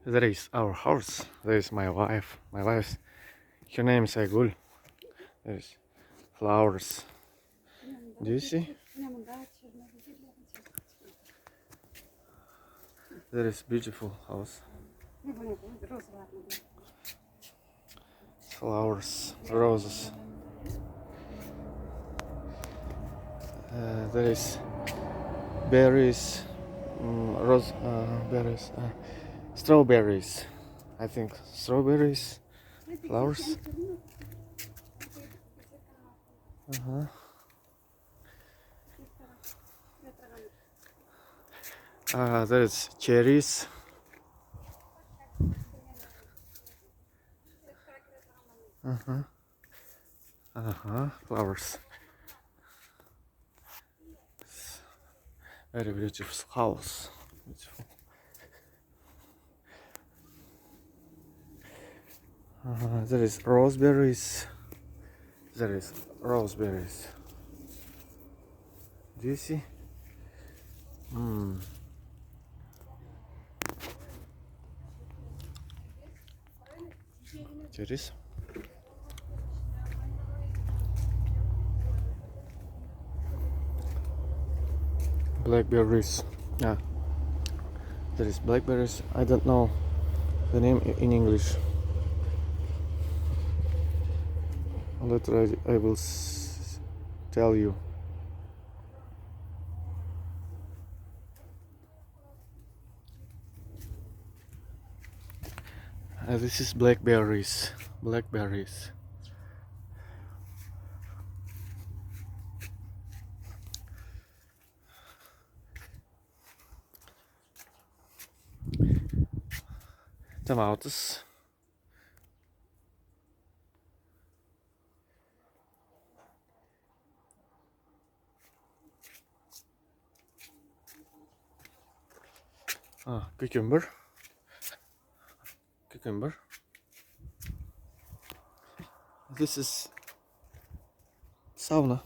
There is our house. There is my wife. Her name is Aygul. There is flowers. Do you see? There is beautiful house. Flowers, roses. There is berries, berries, strawberries. I think strawberries, flowers. There is cherries. Flowers. Very beautiful house. Beautiful. There is raspberries. There is raspberries. Do you see? Cherries. Blackberries. Yeah, there is blackberries. I don't know the name in English. Later I will tell you. This is blackberries. Blackberries. Tomatoes. Cucumber. Cucumber. This is sauna.